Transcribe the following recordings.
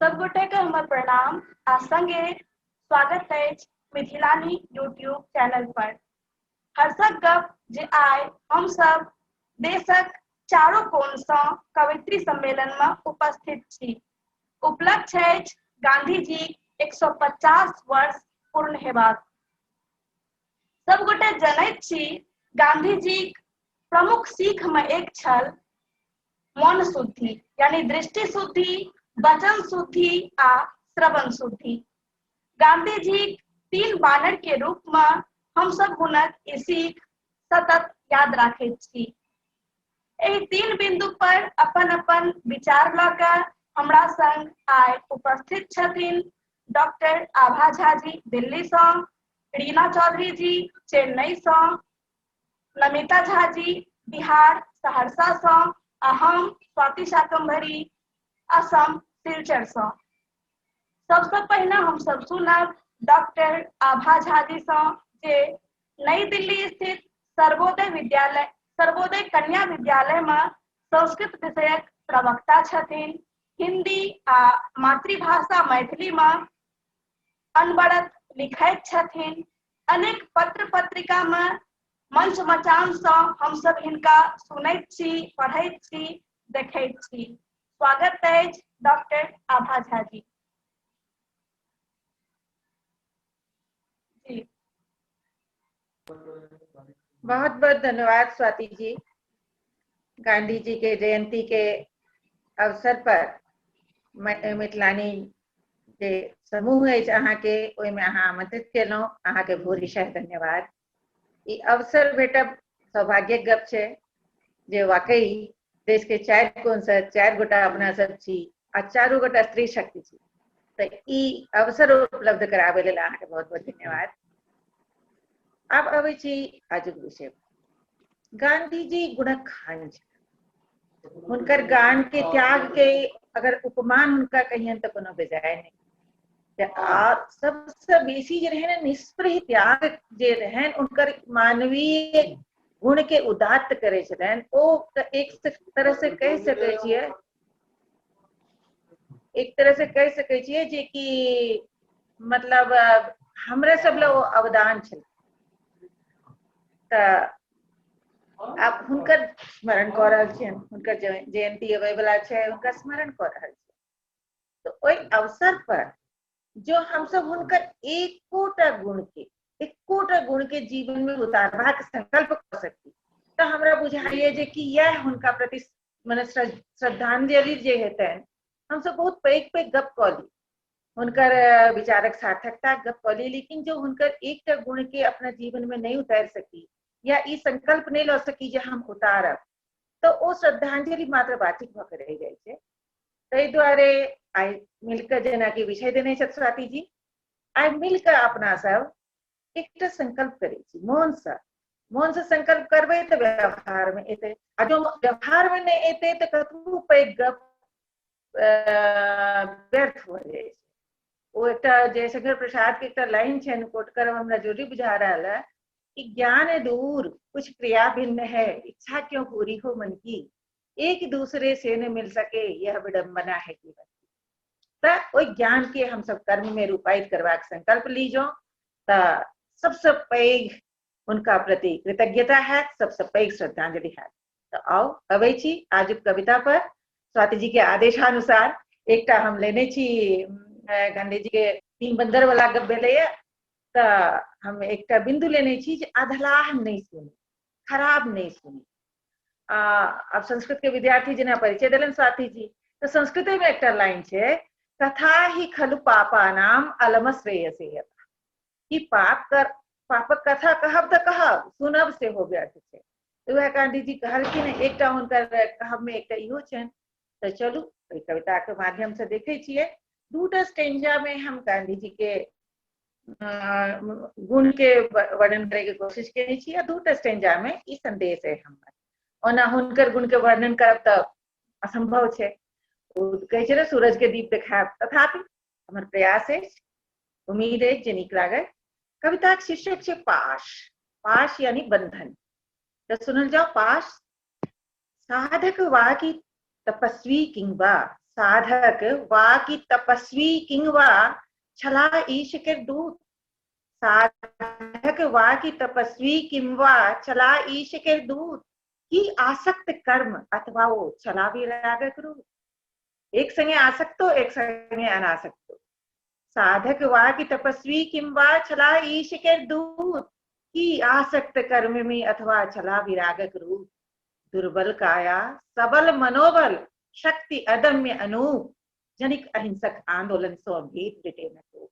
सब गोटे के हमर प्रणाम आ संगे स्वागत है मिथिलानी यूट्यूब चैनल पर। हर्षक गप जे आइ हम सब देशक चारों कोण सँ कवयित्री सम्मेलन में उपस्थित छी। उपलक्ष्य अछि गांधी जी 150 वर्ष पूर्ण हेबाक। सब गोटे जनैत छी गांधी जी प्रमुख सीख में एक छल मन शुद्धि यानी दृष्टि शुद्धि, वचन शुद्धि आ श्रवण शुद्धि। गांधी जी 3 बानर के रूप में हम सब हुनक ई सीख सतत याद राखैत छी। एहि 3 बिंदु पर अपन अपन विचार ल क हमरा संग आइ उपस्थित छथिन डॉक्टर आभा झा जी दिल्ली से, रीना चौधरी जी चेन्नई से, नमिता झा जी बिहार सहरसा से आ हम स्वाति शाकंभरी असम सिलचर से। सबसे पहले हम सब सुनब डॉक्टर आभा झा जी से जे नई दिल्ली स्थित सर्वोदय कन्या विद्यालय में संस्कृत विषयक प्रवक्ता छथिन। हिंदी आ मातृभाषा मैथिली में अनवरत लिखैत छथिन। अनेक पत्र पत्रिका में मंच मचान से हम सब हिनका सुनैत छी, पढ़ैत छी, देखैत छी। स्वागत है डॉक्टर आभा झा जी। जी बहुत बहुत धन्यवाद स्वाति जी। गांधी जी के जयंती के अवसर पर मिथिलानी जे समूह अछि अहाँ के ओहि में अहाँ आमंत्रित केलहुँ, अहाँ के भूरिशः धन्यवाद। ई अवसर भेटब सौभाग्य गप छै जे वाकई देश के 4 कोण से 4 गोटा अपना सब छी आ 4 गोटा स्त्री शक्ति छी, तो ई अवसर उपलब्ध कराबे लेल अहाँ के बहुत बहुत धन्यवाद। अब अबै छी आजुक विषय। गांधी जी गुणक खान हुनकर गान के त्याग के अगर उपमान हुनका कहियन तो कोनो बेजाय नहीं। आ सबसे बेसी जे रहे निष्प्रह त्याग जे रहे उनकर मानवीय गुण के उदात्त करे छलन। ओ एक तरह से कह सके छिए, एक तरह से कह सके छिए जे कि मतलब हमरे सब ले अवदान छल। आप हुनकर स्मरण कर रहल छियन, हुनकर जयंती अबै वाला छै, हुनका स्मरण कर रहल छियन। तो ओइ अवसर पर जो हम सब हुनकर एकोटा गुण के जीवन में उतारबाक संकल्प कर सकती, तो हमरा बुझाइए जे कि यह हुनका प्रति माने श्रद्धांजलि जे हेतैन। हम सब बहुत पैघ गप कऽ ली, हुनकर विचारक सार्थकता गप कऽ ली, लेकिन जो हुनकर एकटा गुण के अपना जीवन में नहीं उतार सकी या ई संकल्प नहीं ल सकी जे हम उतारब, तो ओ श्रद्धांजलि मात्र बाटिक भऽ के रहि जाइ छै। ताहि दुआरे आइ मिलकर जेना कि विषय देने छथि स्वाति जी, आइ मिलकर अपना सब एकटा संकल्प करै छी मोन से संकल्प करबै तऽ व्यवहार में एतै, आ जो व्यवहार में नहीं एतै तऽ कतबो पैघ गप व्यर्थ हो जाइ छै। ओ एकटा जयशंकर प्रसाद के एकटा लाइन छनि, कोट करब हमरा जरूरी बुझा रहल है कि ज्ञान दूर कुछ क्रिया भिन्न है, इच्छा क्यों पूरी हो मन की, एक दूसरे से न मिल सके यह विडंबना है जीवन की। ओइ ज्ञान के हम सब कर्म में रूपायित करबाक संकल्प लीजो, त सबसे पैघ उनका प्रति कृतज्ञता है, सबसे पैघ श्रद्धांजलि है। तो आओ अबै छी आजुक कविता पर। स्वाति जी के आदेशानुसार एकटा हम लेने छी गांधी जी के 3 बंदर वाला गप भेलैया, तो हम एकटा बिंदु लेने छी जे अधलाह नहीं सुनी, खराब नहीं सुनी। अब संस्कृत के विद्यार्थी जेना परिचय देलन स्वाति जी, तो संस्कृत में एक लाइन है, कथा ही खलु पापानाम अलम श्रेयसे। कि पापक कथा कहब तो कहब, सुनब से हो व्यर्थ छै। तो वह गांधी जी कहलखिन एकटा हुनकर कहब में एकटा इहो छनि। तो चलू कविता के माध्यम से देखे छिए। 2टा स्टेंजा में हम गांधी जी के गुण के वर्णन करे के कोशिश केने छी, 2टा स्टेंजा में ई संदेश है हमर। ओना हुनकर गुण के वर्णन करब तो असंभव छै, कहे छै सूरज के दीप देखाब, तथापि हमर प्रयास है, उम्मीद है जे नीक लागत। कविता के शीर्षक छै पाश। पाश यानी बंधन। तो सुनल जाओ पाश। साधक वाकी तपस्वी किंबा साधक वा की तपस्वी किंवा छला ईश के दूत। साधक वा की तपस्वी किंवा छला ईश के दूत की आसक्त कर्म अथवा वो छला विराग रूप। एक संगे आसक्तो एक संगे अनासक्तो। साधक वा की तपस्वी किंवा छला ईश के दूत की आसक्त कर्म में अथवा छला विरागक रूप। दुर्बल काया सबल मनोबल शक्ति अदम्य अनूप जनिक अहिंसक आंदोलन सो भेद डिटे न तो।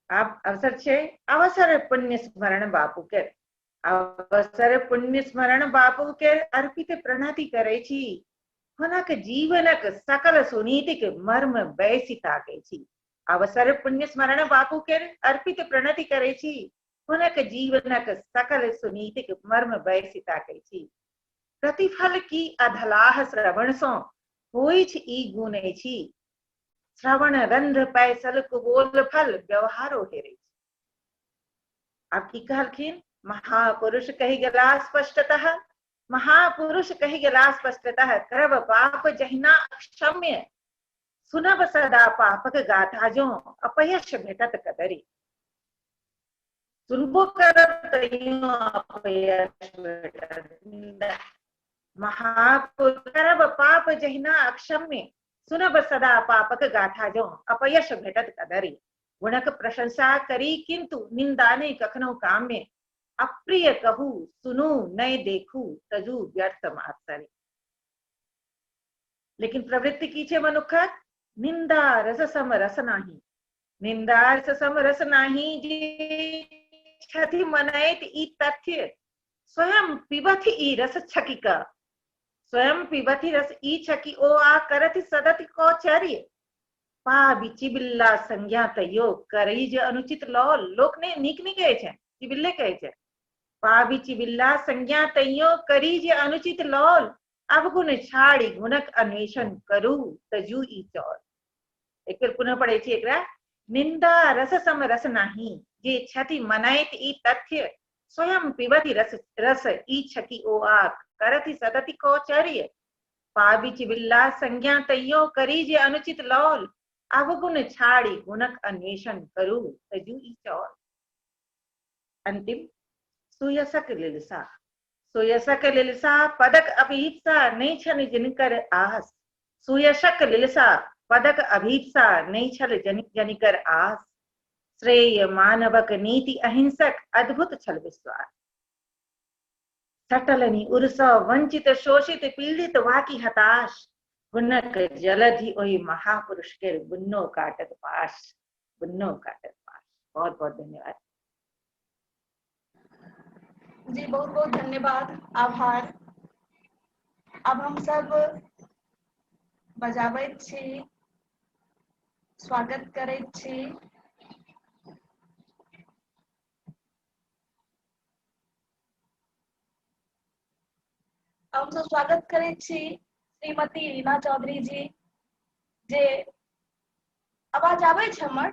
आप अवसर छे अवसर पुण्य स्मरण बापू के अवसर पुण्य स्मरण बापू के अर्पित प्रणाति करे छी। हुनक जीवनक सकल सुनीतिक मर्म बैसी ताके छी। अवसर पुण्य स्मरण बापू के अर्पित प्रणति करे छी। हुनक जीवनक सकल सुनीतिक मर्म बैसी ताके छी। प्रतिफल की अधलाह श्रवण सो होई छ ई गुणे छी। श्रवण रंध्र पैसल कुबोल फल व्यवहारो हेरे। आपकी कहलखिन महापुरुष कही गला स्पष्टतः। महापुरुष कही गला स्पष्टतः करब पाप जहिना अक्षम्य। सुनब सदा पापक गाथा जो अपयश भेटत कदरी। सुनबो करब तइयो अपयश भेटत। महापुरुष करब पाप जहिना अक्षम्य। सुनब सदा पापक गाथा जो अपयश भेटत कदरी। गुणक प्रशंसा करी किंतु निंदा ने कखनो काम्य। अप्रिय कहू सुनू नय देखू तजू व्यर्थ मात्सरे। लेकिन प्रवृत्ति कीछे मनुखक निंदा रस सम रस नाही। निंदा रस सम रस नाही जी छथि मनैत ई तथ्य। स्वयं पिबथि ई रस छकिका। स्वयं पिबथि रस ई छकी ओ आ करथि सदति कौचर्य। पा बिचिबिल्ला संज्ञा तयो करी जे अनुचित लौल। लोक ने नीक नहीं कहे छे चिबिल्ले कहे छे। पा बिचिबिल्ला संज्ञा तयो करी जे अनुचित लौल। अवगुण छाड़ी गुणक अन्वेषण करू तजू ई चौल। एक बार पुनः पढ़े छी एकरा। निंदा रस सम रस नाही जे छति मनाइत ई तथ्य। स्वयं पिबति रस रस ई छकी ओ आक करति सदति कौचर्य। पाबी चिबिल्ला संज्ञा तइयो करी जे अनुचित लौल। अवगुण छाड़ी गुणक अन्वेषण करू तजू ई चौल। अंतिम सुयसक लिलसा। सुयसक लिलसा पदक अभीप्सा नहीं छन जिनकर आस। सुयशक लिलसा पदक अभीप्सा नहीं छल जनिकर आस। श्रेय मानवक नीति अहिंसक अद्भुत छल विश्वास। सटलनी उर्सा वंचित शोषित पीड़ित वाकी हताश। गुणक जलधि ओहि महापुरुष के बुन्नो काटत पास। बुन्नो काटत पास। बहुत बहुत धन्यवाद जी, बहुत बहुत धन्यवाद, आभार। अब हम सब बजाबैत छी, स्वागत करैत छी। हम सब स्वागत करैत छी श्रीमती रीना चौधरी जी जे आवाज आबै छै हमर?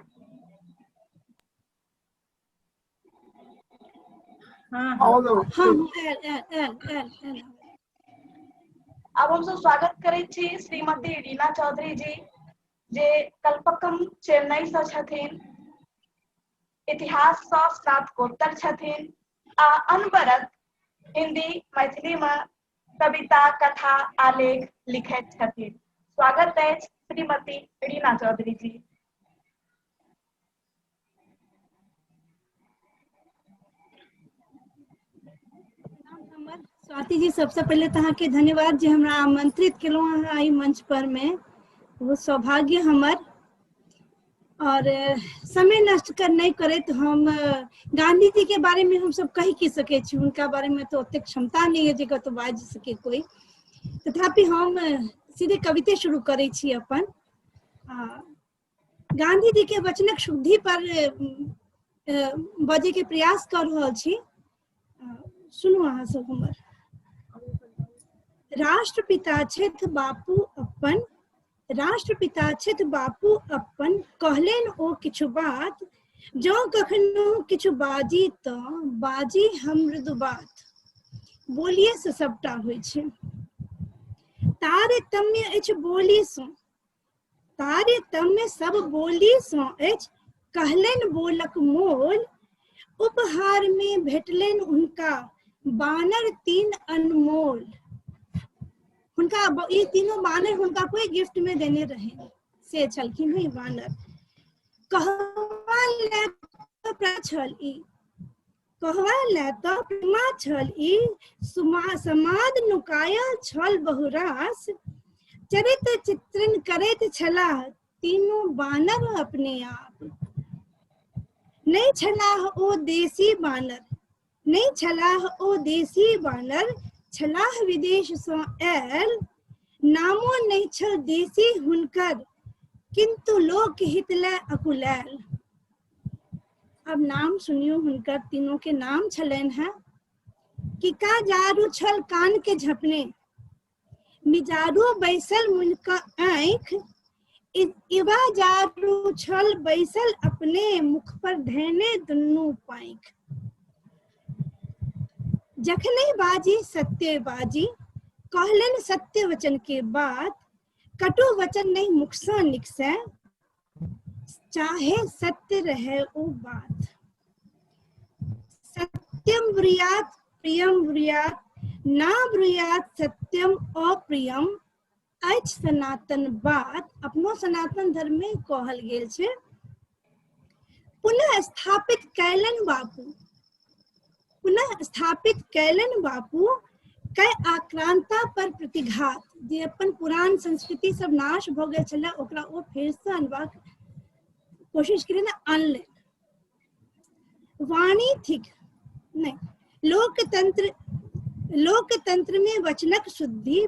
अब हम सब स्वागत करैत छी श्रीमती रीना चौधरी जी जे कल्पकम चेन्नई से छथिन। इतिहास से स्नातकोत्तर छथिन आ अनवरत हिंदी मैथिली में कविता कथा आलेख लिखैत छथिन। स्वागत है श्रीमती रीना चौधरी जी। स्वाति जी, सबसे पहले तो के धन्यवाद जे हमरा आमंत्रित केलहुँ आई मंच पर में। वो सौभाग्य हमर। और समय नष्ट कर नहीं करे तो हम गांधी जी के बारे में हम सब कही की सके छी। उनका बारे में तो उतने क्षमता नहीं है जे तो बाज सके कोई। तथापि हम सीधे कविता शुरू करे छी अपन। गांधी जी के वचनक शुद्धि पर बजे के प्रयास कर रहल छी। सुनू अहाँ सब हमर। राष्ट्रपिता छथि बापू अपन। राष्ट्रपिता छथि बापू अपन कहलेन ओ किछु बात। जो कखनो किछु बाजी तो बाजी हम मृदु बात। बोलिए से सबटा होइ छै। तारतम्य अछि बोली सो, तारतम्य सब बोली सो अछि, कहलन बोलक मोल, उपहार में भेटलन उनका बानर 3 अनमोल। हुनका ये तीनों बानर हुनका कोई गिफ्ट में देने रहे से छलखिन है बानर। कहवा ले तो प्रछल ई, कहवा ले तो प्रमा छल ई, समाद नुकायल छल बहुरास, चरित्र चित्रण करैत छलाह तीनों बानर अपने आप। नहीं छलाह ओ देसी बानर, नहीं छलाह ओ देसी बानर, छलाह विदेश सँ आयल, नामो नहीं छल देसी हुनकर, किंतु लोक हित ले अकुलायल। अब नाम सुनियो, हुनकर तीनों के नाम छलन है कि का जारू छल कान के झपने, मिजारू बैसल मुनका आँख, इवा जारू छल बैसल अपने, मुख पर धैने दुन्नू पाँख। जखने बाजी सत्य बाजी, कहलन सत्य वचन के बात, कटु वचन नहीं मुख से निकसे, चाहे सत्य रहे ओ बात। सत्यम ब्रूयात प्रियम ब्रूयात, ना ब्रूयात सत्यम अप्रियम, अछि सनातन बात। अपनो सनातन धर्म में कहल गेल छै। पुनः स्थापित कैलन बापू, पुनः स्थापित कैलन बापू, कै आक्रांता पर प्रतिघात। जे अपन पुरान संस्कृति सब नाश भ गेल छले ओकरा ओ फेर से अनबाक कोशिश करें ना, अनले। वाणी थिक नहीं, लोकतंत्र में वचनक शुद्धि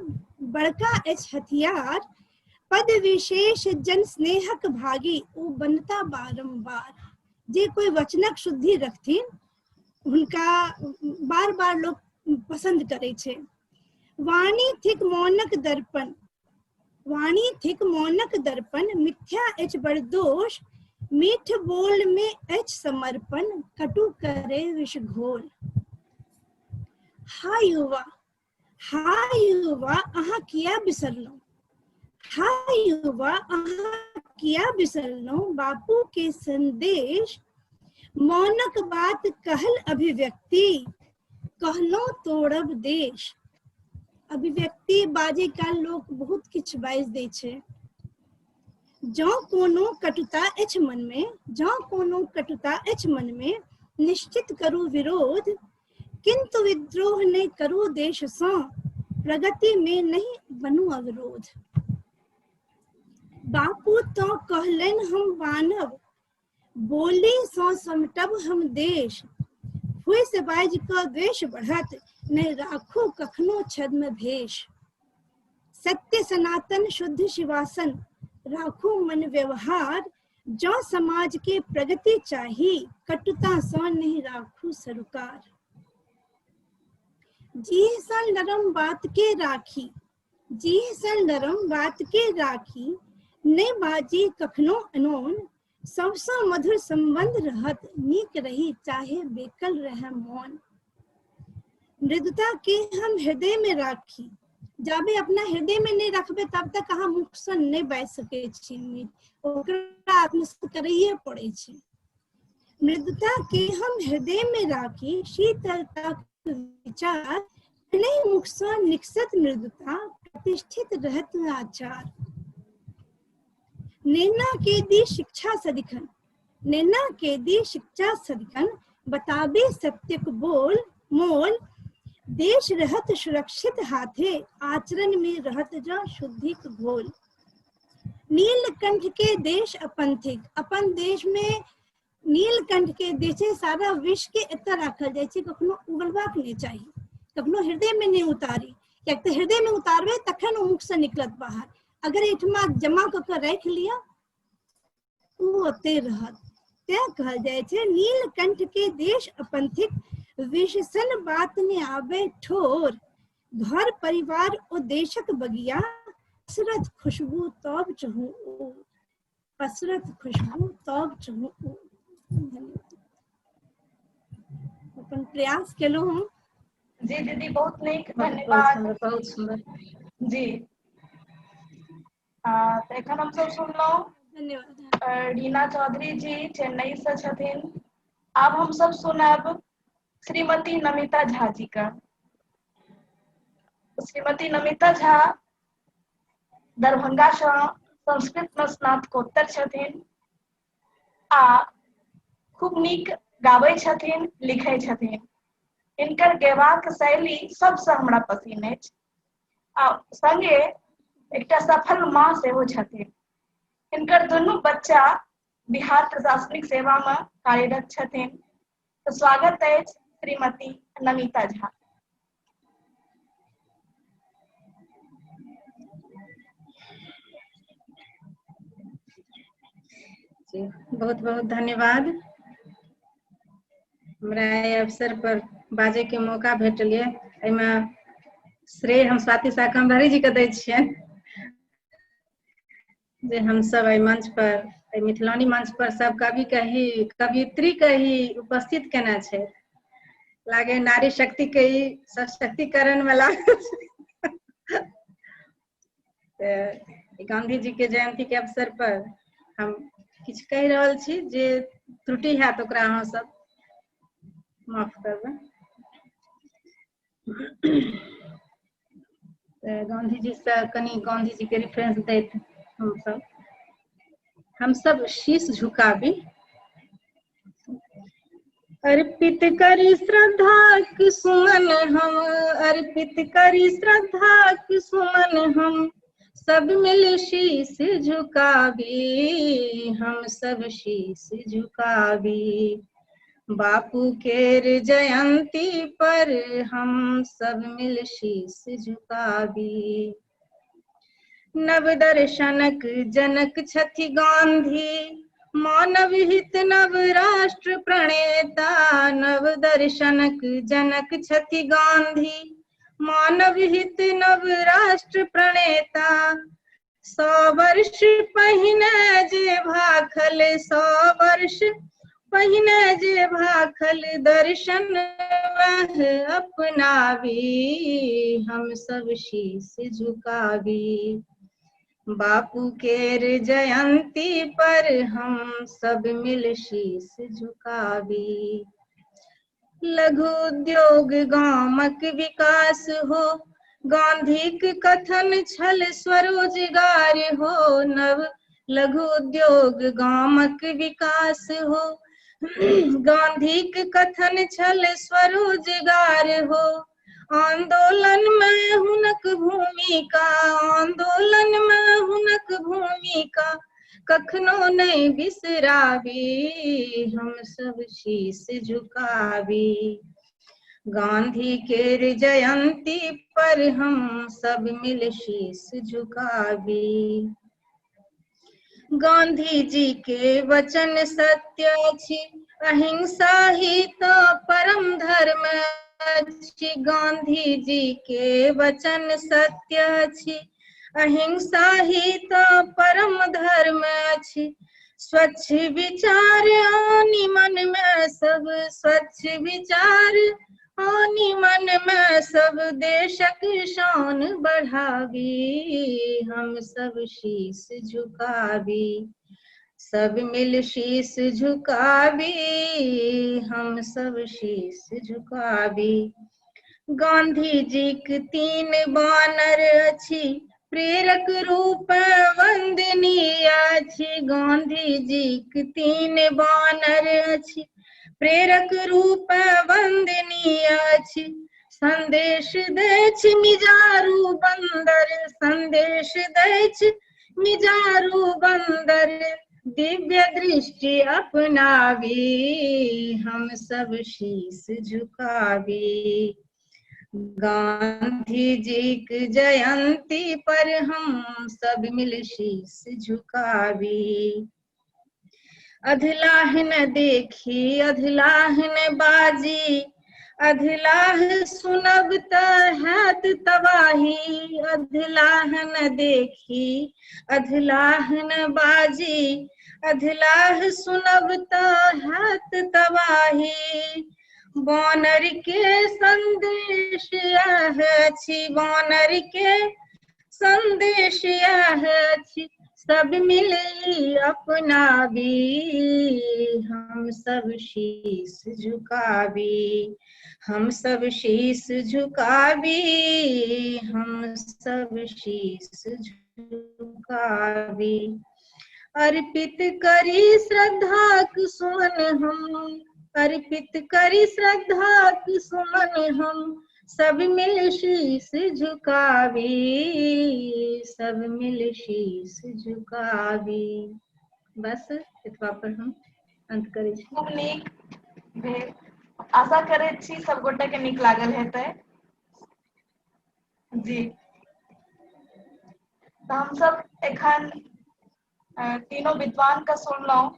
बड़का अछि हथियार, पद विशेष जन स्नेहक भागी, ओ बनता बारंबार। जे कोई वचनक शुद्धि रखथिन हुनका बार बार लोग पसंद करे छे। वाणी थिक मौनक दर्पण, वाणी थिक मौनक दर्पण, मिथ्या अछि बड़ दोष, मीठ बोल में अछि समर्पण, कटु करे विष घोल। हाय युवा अहाँ किया बिसरलौ, हाय युवा अहाँ किया बिसरलौ, बापू के संदेश, मौनक बात कहल अभिव्यक्ति, कहलो तोड़ब देश। अभिव्यक्ति बाजे का लोग बहुत किछ बाइज दै छै। जौ कोनो कटुता अछि मन में, जौ कोनो कटुता अछि मन में, निश्चित करू विरोध, किंतु विद्रोह नहीं करू देश सँ, प्रगति में नहीं बनू अवरोध। बापू तो कहलन हम बानव, बोली सँ समटब हम देश, हुई से बाज क द्वेष बढ़त, नहीं राखू कखनो छद्म भेष। सत्य सनातन शुद्ध शिवासन, राखू मन व्यवहार, जो समाज के प्रगति चाही, कटुता सँ नहीं राखू सरोकार। जी सन नरम बात के राखी, जी सन नरम बात के राखी, नहीं बाजी कखनो अनोन, सबसे मधुर संबंध रहत, नीक रही चाहे बेकल रहे मौन। मृदुता के हम हृदय में राखी, जाबे अपना हृदय में नहीं रखबे तब तक अहाँ मुख से नहीं बाजि सकै छी, ओकरा आत्मस्थ करैये पड़े छै। मृदुता के हम हृदय में राखी, शीतलता के विचार, नहीं मुख से निकसत मृदुता, प्रतिष्ठित रहत आचार। नैना के दी शिक्षा सदिखन, नैना के दी शिक्षा सदिखन, बताबे सत्य को बोल मोल, देश रहत सुरक्षित हाथे, आचरण में रहत जो शुद्धिक घोल। नीलकंठ के देश अपन थिक, अपन देश में नीलकंठ के देश सारा विश्व के एतऽ राखल जाय छै, कखनो उगलबाक नहीं चाहिए, कखनो हृदय में नहीं उतारी, कियाक तऽ हृदय में उतारबे तखन ओ मुख से निकलत बाहर। अगर एठमा जमा क के राख लिया ओ ओते रहत। तें कहल जाय छै नीलकंठ के देश अपन थिक, विष सन बात ने आवे ठोर, घर परिवार ओ देशक बगिया, पसरत खुशबू तब चहु ओ, पसरत खुशबू तब चहु ओ। अपन प्रयास केलहुँ हम। जी दीदी बहुत नीक, धन्यवाद। बहुत सुंदर। जी तऽ एखन हम सब सुनलहुँ धन्यवाद। रीना चौधरी जी चेन्नई से छथिन। आब हम सब सुनब श्रीमती नमिता झा जी का। श्रीमती नमिता झा दरभंगा से संस्कृत में स्नातकोत्तर छथिन आ खूब नीक गाबै छथिन, लिखै छथिन। इनकर गेबाक शैली सबसे हमरा पसिन अछि आ संगे एकटा सफल माँ सेहो छथिन। इनकर दुनू बच्चा बिहार प्रशासनिक सेवा में कार्यरत छथिन। तो स्वागत है श्रीमती नमिता झा। बहुत बहुत धन्यवाद। हमरा एहि अवसर पर बाजे के मौका भेटल है। एहिमे श्रेय हम स्वाति शाकम्भरी जी के दै छियनि जे हम सब एहि मंच पर, मिथिलानी मंच पर सब कवि कही कवियत्री के ही उपस्थित केना छै। लागे नारी शक्ति के ही सशक्तिकरण में लागल छै। गांधी जी के जयंती के अवसर पर हम किछु कहि रहल छी, जे त्रुटि हैत ओकरा अहाँ सब माफ करबै। गांधी जी से कनी गांधी जी के रेफरेंस दैत हम सब शीश झुकाबी। अर्पित करी श्रद्धा के सुमन हम, अर्पित करी श्रद्धा के सुमन हम, सब मिल शीश झुकाबी, हम सब शीश झुकाबी। बापू केर जयंती पर हम सब मिल शीश झुकाबी। नव दर्शनक जनक छथि गांधी, मानव हित नव राष्ट्र प्रणेता। नव दर्शनक जनक छथि गांधी, मानव हित नव राष्ट्र प्रणेता। 100 वर्ष पहिने जे भाखल, 100 वर्ष पहिने जे भाखल दर्शन वह अपनावी, हम सब शीश झुकावी। बापू केर जयंती पर हम सब मिल शीश झुकावी। लघु उद्योग गामक विकास हो, गांधीक कथन छल स्वरोजगार हो। नव लघु उद्योग गामक विकास हो, गांधीक कथन छल स्वरोजगार हो। आंदोलन में हुनक भूमिका, आंदोलन में हुनक भूमिका कखनो नहीं बिसरावी, हम सब शीश झुकावी। गांधी केर जयंती पर हम सब मिल शीश झुकावी। गांधी जी के वचन सत्य अछि, अहिंसा ही तो परम धर्म अछि। गांधी जी के वचन सत्य अछि, अहिंसा ही तो परम धर्म अछि। स्वच्छ विचार आनी मन में सब, स्वच्छ विचार आनी मन में सब, देशक शान बढ़ावी, हम सब शीश झुकावी। सब मिल शीश झुकावी, हम सब शीश झुकावी। गांधी जी के 3 बानर अछि, प्रेरक रूप वंदनीय अछि। गांधी जी के 3 बानर अछि, प्रेरक रूप वंदनीय अछि। संदेश दैछ मिजारू बंदर, संदेश दैछ मिजारू बंदर, दिव्य दृष्टि अपनावी, हम सब शीश झुकावी। गांधी जी की जयंती पर हम सब मिल शीश झुकावी। अधलाह न देखी अधलाह न बाजी, अधलाह सुनब त हैत तबाही। अधलाह न देखी अधलाह न बाजी, अधलाह सुनब त हैत तबाही। बानर के संदेश यह अछि, बानर के संदेश यह अछि सब मिली अपनाबी, हम सब शीस झुकाबी, हम सब शीस झुकाबी, हम सब शीस झुकाबी। अर्पित करी श्रद्धाक सुमन हम, अर्पित करी श्रद्धाक सुमन हम, सब मिल शीस झुकावी, सब मिल शीस झुकावी। बस इतबा पर हम अंत करै छी। खूब नीक भेल। आशा करैत छी सब गोटे के नीक लागल हेतै। जी तो हम सब एखन तीनों विद्वान का सुनलहुं।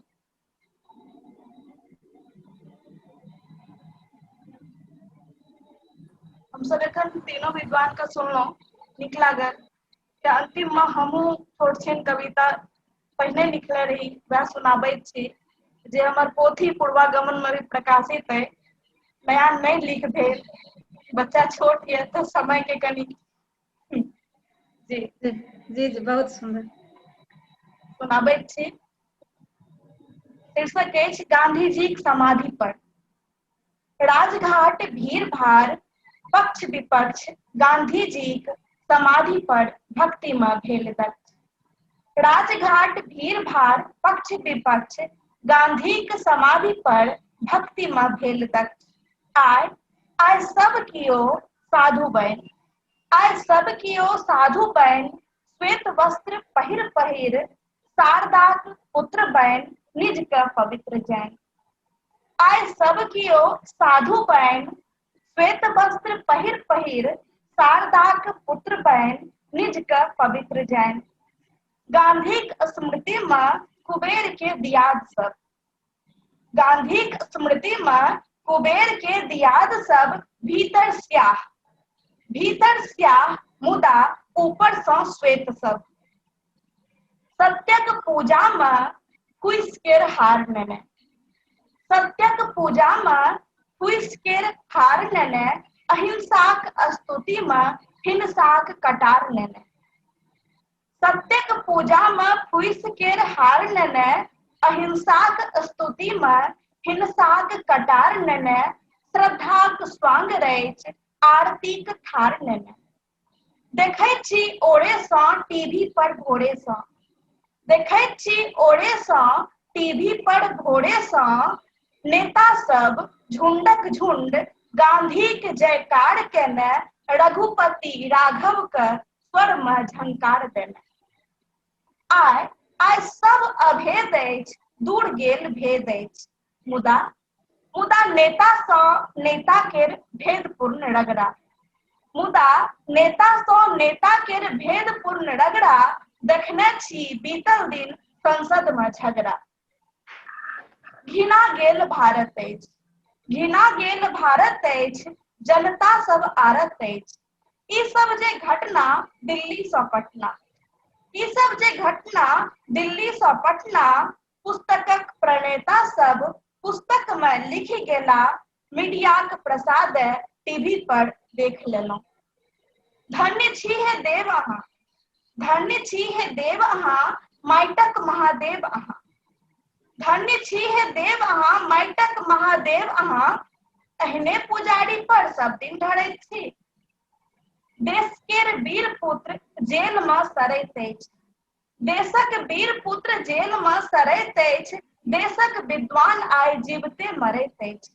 हम सब एखन तीनों विद्वान का सुनलहुं, नीक लागल। अंतिम में हमहूँ थोड़ छिन कविता पहिने लिखले रही वह सुनाबैत छी, जे हमर पोथी पूर्वागमन में भी प्रकाशित है। नया नहीं लिख भेल, बच्चा छोट है तो समय के कनी जी जी जी बहुत सुंदर सुनाबैत छी। शीर्षक अछि गांधी जी के समाधि पर। राजघाट भीड़ भाड़ पक्ष विपक्ष गांधी जी के समाधि पर भक्ति में भेल दक्ष। राजघाट भीड़ भाड़ पक्ष विपक्ष गांधी के समाधि पर भक्ति में भेल दक्ष। आय आय सब कियो साधु बन, आय सब कियो साधु बन, श्वेत वस्त्र पहिर पहिर शारदाक पुत्र बन, निज के पवित्र जैन। आय सब कियो साधु बन, श्वेत वस्त्र पहिर पहिर शारदाक पुत्र बन, निज के पवित्र जैन। गांधी के स्मृति में कुबेर के दियाद सब, गांधी के स्मृति में कुबेर के दियाद सब भीतर स्याह, भीतर स्याह मुदा ऊपर से श्वेत सब। सत्यक पूजा में कुइस केर हार नेने, सत्यक पूजा में कुइस केर हार नेने, अहिंसाक स्तुति में हिंसाक कटार नेने। सत्यक पूजा में कुइस केर हार नेने, अहिंसाक स्तुति में हिंसाक कटार नेने, श्रद्धाक स्वांग रचि आरतीक थार नेने। देखै छी ओरे सँ टीवी पर भोरे सँ, देखै छी ओरे सँ टीवी पर भोरे सँ, नेता सब झुंडक झुंड गांधी के जयकार केने, रघुपति राघव के स्वर में झंकार देने। आय आय सब अभेद अछि, दूर गेल भेद अछि, मुदा मुदा नेता सँ नेता केर भेदपूर्ण रगड़ा, मुदा नेता सँ नेता केर भेदपूर्ण रगड़ा, देखने छी बीतल दिन संसद में झगड़ा। घिना गेल भारत अछि, घिना गेल भारत अछि, जनता सब आरत अछि। ई सब जे घटना दिल्ली सँ पटना, ई सब जे घटना दिल्ली सँ पटना, पुस्तकक प्रणेता सब पुस्तक में लिखि गेला, मीडियाक प्रसाद टीवी पर देख लेलहुँ। धन्य छी हे देव अहाँ, धन्य छी हे देव अहाँ, माटिक महादेव अहाँ। धन्य छी हे देव अहाँ, माटिक महादेव अहाँ, एहने पुजारी पर सब दिन ढरैत छी। देश केर वीर पुत्र जेल में सड़ैत अछि, देशक वीर पुत्र जेल में सड़ैत अछि, देशक विद्वान आइ जीवते मरैत अछि।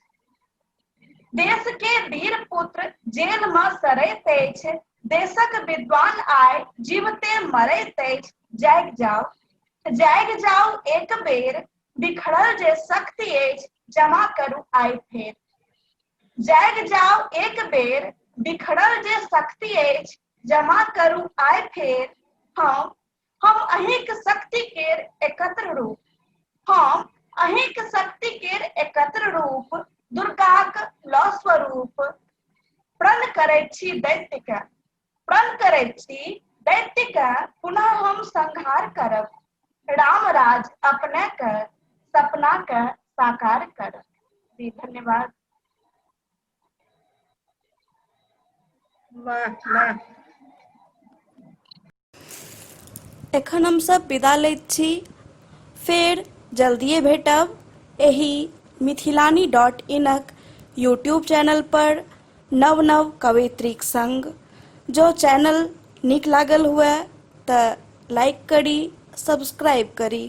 देश के वीर पुत्र जेल में सड़ैत अछि, देशक विद्वान आइ जीवते मरैत अछि। जागि जाउ, जागि जाउ एक बेर, बिखरल जे शक्ति अछि जमा करू आइ फेर। जागि जाउ एक बेर, बिखरल जे शक्ति अछि जमा करू आइ फेर। हम अहिंक शक्ति केर एकत्र रूप, हम अहिंक शक्ति केर एकत्र रूप, दुर्गाक लौ स्वरूप। प्रण करैत छी दैत्य के, प्रण करैत छी दैत्य के, पुनः हम संहार करब, राम राज अपने के सपना के साकार करब। जी धन्यवाद। वाह वाह एखन हम सब विदा लैत छी। फेर जल्दिए भेटब एही मिथिलानी.in यूट्यूब चैनल पर नव नव कवित्रीक संग। जो चैनल नीक लागल हुए तऽ लाइक करी, सब्सक्राइब करी।